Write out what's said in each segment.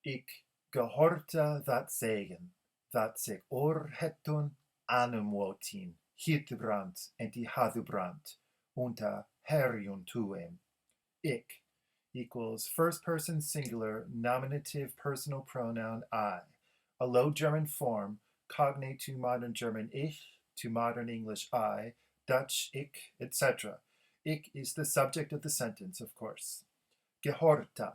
Ik gehorte dat zeggen, dat zich oorhettun anumwotin, Hildebrand en die Hildebrandt, unter Herrium tuem. Ik equals first person singular nominative personal pronoun I, a Low German form, cognate to modern German ich, to modern English I, Dutch ich, etc. Ich is the subject of the sentence, of course. Gehorta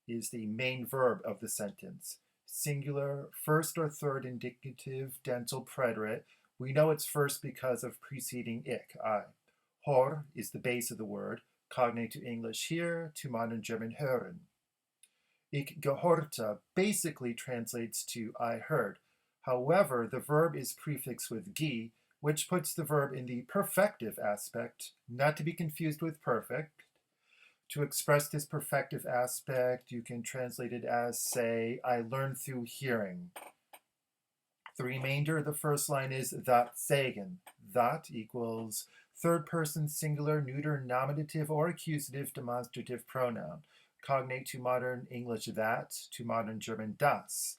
is the main verb of the sentence. Singular, first or third indicative dental preterite. We know it's first because of preceding ich, I. Hor is the base of the word, cognate to English here, to modern German hören. Ich gehorte basically translates to I heard. However, the verb is prefixed with gi, which puts the verb in the perfective aspect, not to be confused with perfect. To express this perfective aspect, you can translate it as, say, I learned through hearing. The remainder of the first line is that sagen. That equals third person singular neuter nominative or accusative demonstrative pronoun. Cognate to modern English that, to modern German das.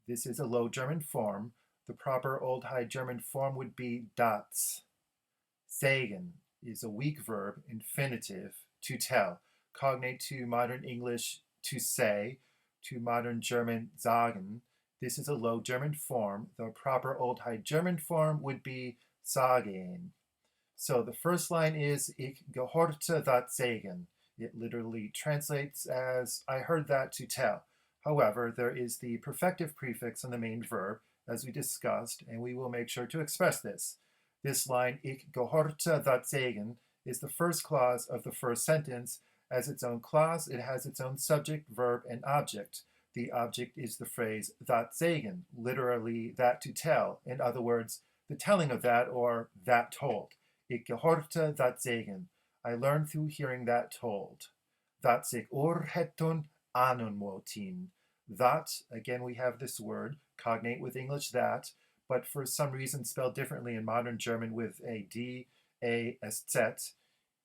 This is a Low German form. The proper Old High German form would be das. Sagen is a weak verb, infinitive, to tell. Cognate to modern English to say, to modern German sagen. This is a Low German form. The proper Old High German form would be sagen. So the first line is Ich gehorte dat sagen. It literally translates as I heard that to tell. However, there is the perfective prefix on the main verb, as we discussed, and we will make sure to express this. This line, Ich gehorte dat sagen, is the first clause of the first sentence. As its own clause, it has its own subject, verb, and object. The object is the phrase that sagen, literally that to tell. In other words, the telling of that or that told. Ich gehorte dat sagen. I learned through hearing that told. Dat sich oorhettun anunwotin. That, again, we have this word, cognate with English that, but for some reason spelled differently in modern German with a D, A, S, Z.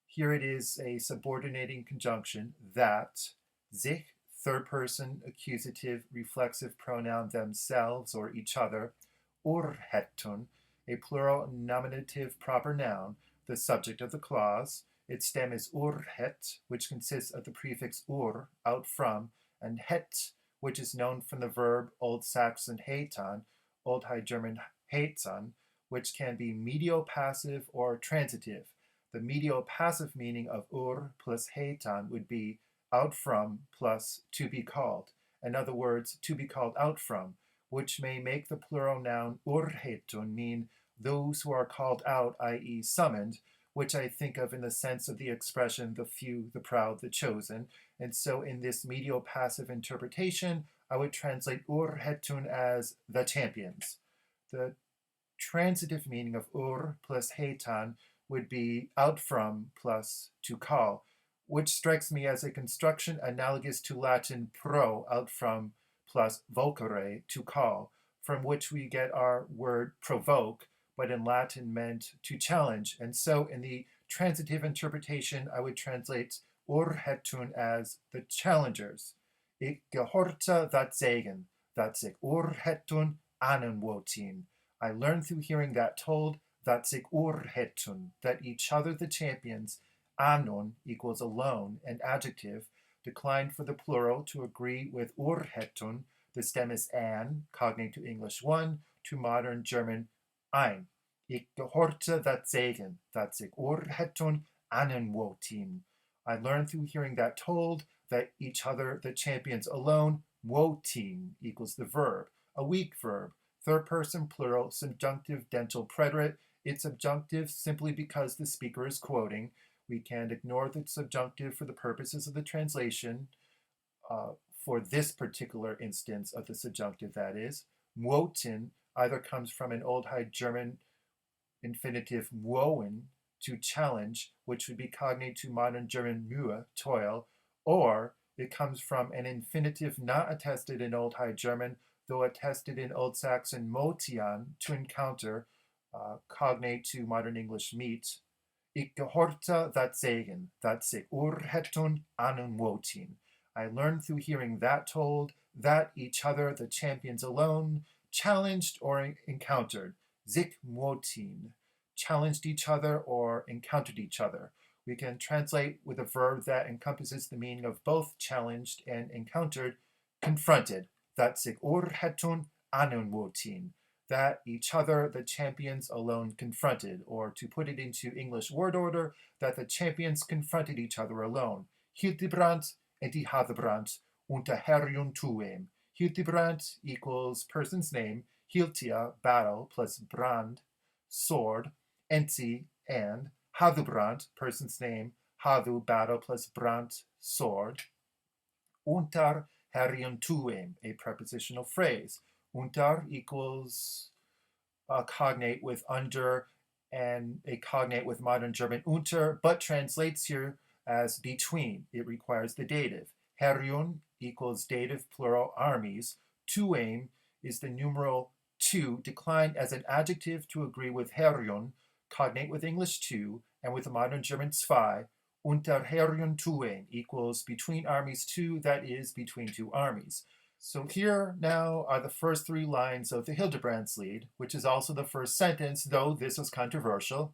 Here it is a subordinating conjunction, that, sich, third person accusative reflexive pronoun themselves or each other, oorhettun, a plural nominative proper noun, the subject of the clause. Its stem is oorhet, which consists of the prefix ur, out from, and het, which is known from the verb Old Saxon hetan, Old High German hetan, which can be mediopassive or transitive. The mediopassive meaning of ur plus hetan would be out from plus to be called. In other words, to be called out from, which may make the plural noun urhetun mean those who are called out, i.e. summoned, which I think of in the sense of the expression the few, the proud, the chosen. And so in this mediopassive interpretation, I would translate urhetun as the champions. The transitive meaning of ur plus hetan would be out from plus to call, which strikes me as a construction analogous to Latin pro, out from, plus vocare, to call, from which we get our word provoke, but in Latin meant to challenge. And so in the transitive interpretation, I would translate urhetun as the challengers. Ich gehorte dat sagen, dat sich urhetun anunwotin. I learned through hearing that told, that sich urhetun, that each other the champions, anun equals alone, an adjective, declined for the plural to agree with urhetun. The stem is an, cognate to English one, to modern German ein. Ich gehorte dat sagen, dat sich urhetun anunwotin. I learned through hearing that told, that each other the champions alone, wotin equals the verb, a weak verb, third person plural, subjunctive dental preterite. It's subjunctive simply because the speaker is quoting. We can ignore the subjunctive for the purposes of the translation. For this particular instance of the subjunctive, that is, wotin either comes from an Old High German infinitive woen, to challenge, which would be cognate to modern German Mühe, toil, or it comes from an infinitive not attested in Old High German, though attested in Old Saxon motian, to encounter, cognate to modern English meet. Ich gehorte dat sagen, dat sich urhetun anunwotin. I learned through hearing that told, that each other, the champions alone, challenged or encountered. Sich muotin, challenged each other or encountered each other. We can translate with a verb that encompasses the meaning of both challenged and encountered, confronted. That sich urhetun anun muotin, that each other, the champions alone, confronted, or to put it into English word order, that the champions confronted each other alone. Hildebrand and die Hildebrandt unter Herjun tuem. Hildebrand equals person's name, Hiltia, battle, plus Brand, sword, Enti, and Hildebrandt, person's name, Hadu, battle, plus Brand, sword. Unter Herjun tuem, a prepositional phrase. Unter equals a cognate with under and a cognate with modern German unter, but translates here as between. It requires the dative. Herjun equals dative plural armies. Tuem is the numeral two, declined as an adjective to agree with Herjun, cognate with English two, and with the modern German zwei. Unter Herjun tuem equals between armies two, that is, between two armies. So here now are the first three lines of the Hildebrandslied, which is also the first sentence, though this was controversial.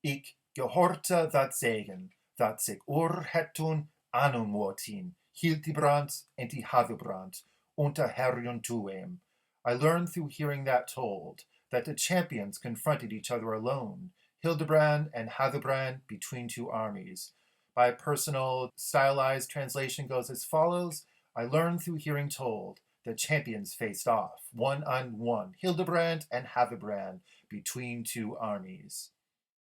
Ich gehorte dat Segen, dat sich urhetun anum muotin, Hildebrand and die Hildebrandt, unter Herjun tuem. I learned through hearing that told, that the champions confronted each other alone, Hildebrand and Hildebrandt between two armies. My personal stylized translation goes as follows. I learned through hearing told, the champions faced off, one on one, Hildebrand and Hildebrandt between two armies.